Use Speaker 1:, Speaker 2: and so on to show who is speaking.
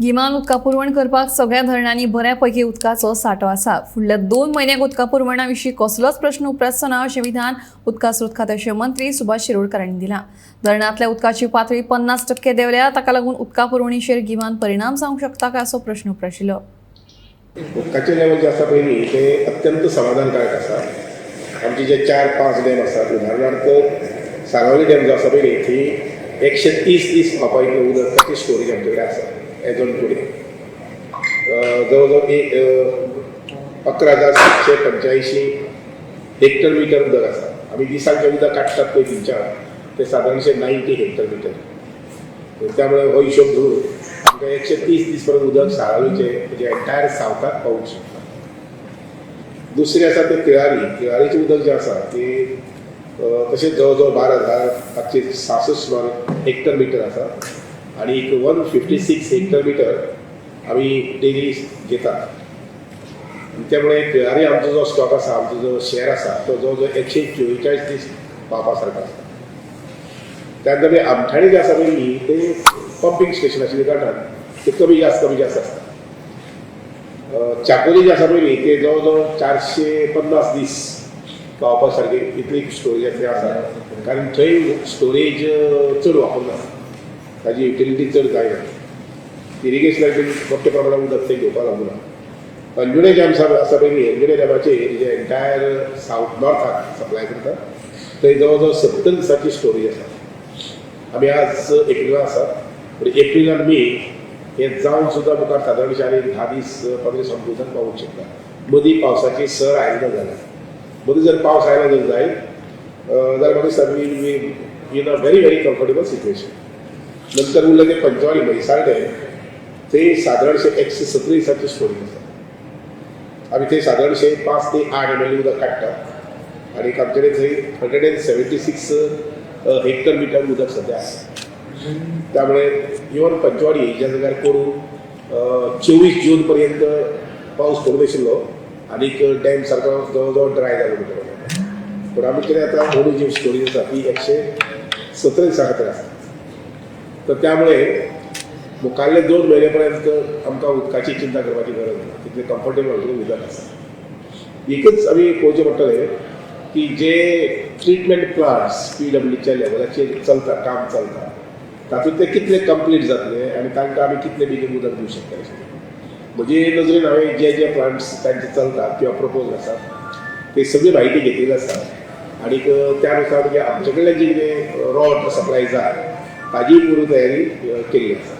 Speaker 1: गिमान उदका पुरवण करपाक सगळ्या धरणांनी बऱ्यापैकी उदकाचो सांठो आसा। फुडल्या 2 म्हयन्यांक उदका पुरवणा विशीं कसलोच प्रश्न उपरासचो ना अशें विधान उदका स्रोत खात्याचे मंत्री सुभाष शिरोडकर हांणी दिलां। धरणांतल्या उदकाची पातळी 50% देंवल्या, ताका लागून उदका पुरवणीचेर गिमान परिणाम जावंक शकता काय असो प्रश्न उपराशिल्लो।
Speaker 2: उदकाचे लेवल जे आसा पयलीं ते अत्यंत समाधानकारक आसा। आमचे जे 4-5 डॅम आसात, उदाहरणार्थ साळावली डॅम जो आसा पळय थंय 130 दीस व्हांवपा इतलें उदक ताची स्टोरेज आमचे कडेन आसा एज ऑन टुडे। जवळ एक 11,785 हेक्टर मिटर उदक आसा। आमी दिसाक जें उदक काडटात पळय थंयच्यान तें सादारणशे 90 हेक्टर मिटर। त्यामुळे हो हिशोब धरून आमकां 130 दीस पर्यंत उदक साळावलीचे म्हणजे एंटायर सावथाक पावूंक शकता। दुसरें आसा तें तिळारीचें उदक जें आसा तें तशेंच जवळ जवळ 12,566 हेक्टर मिटर आसा आनी 156 हेक्टर मिटर आमी डेली घेतात। त्यामुळे तिळारी आमचो जो स्टॉक आसा, आमचो जो शेअर आसा तो जवळ जवळ 144 दीस व्हांवपा सारको आसा। त्या नंतर आमठाणी जे आसा पळय ते पंपिंग स्टेशन आशिल्ल्या कारणान ते कमी जास्त आसता। चापोली जे आसा पळय ते जवळ जवळ 450 दीस व्हांवपा सारके इतली स्टोरेज आसा, कारण थंय स्टोरेज चड वापरना, ताजी युटिलिटी चड जायना। इरिगेशनाक मोठ्या प्रमाणात उदक थंय घेवपाक लागूना। अंजुणे डॅम आसा पळय, अंजुणे डॅमाचेर जे एंटायर सावथ नॉर्थाक सप्लाय करता थंय जवळ जवळ 70 दिसांची स्टोरेज आसा। आमी आज एप्रिलांत आसा, एप्रील आनी मे हे जावन सुद्दां मुखार सादारणशे आनी 10 दीस 15 दीस आमकां उदक पावूंक शकता। मदीं पावसाची सर आयना जाल्यार, मदीं जर पावस आयला जर जायत जाल्यार म्हाका दिसता in a very comfortable situation. नंतर उरलें तें पंचवाडी म्हैसाळ डॅम, थंय सादारणशे 117 दिसांची स्टोरेज आसा। आमी थंय सादारणशे 5 ते 8 ml उदक काडटात आनी आमचे कडेन थंय 176 हेक्टर मिटर उदक सद्या आसा। त्यामुळे इवन पंचवाडी ज्या जाग्यार कोरू 24 जून पर्यंत पावस पडूं नाशिल्लो आनी डॅम सारको जवळ जवळ ड्राय जालो म्हणटा। पूण आमी कितें आतां अंदू जी स्टोरेज आसा ती 117 दिसां खातीर आसा। तर त्यामुळे मुखारले 2 म्हयने पर्यंत आमकां उदकाची चिंता करपाची गरज ना, तितलें कम्फर्टेबल उदक आसा। एकच आमी पळोवचें पडटलें की जे ट्रिटमेंट प्लांट्स PWच्या लेवलाचेर चलता, काम चलता, तातूंत ते कितले कंप्लीट जातले आनी तांकां आमी कितले बेगीन उदक दिवंक शकतले। म्हजे नजरेन हांवें जे प्लांट्स तांचे चलतात किंवा प्रपोज आसात ते सगळी म्हायती घेतिल्ली आसा आनी त्या नुसार आमचे कडल्यान जी कितें रॉ वॉटर सप्लाय जाय ताजी पुरो तयारी केल्ली आसा।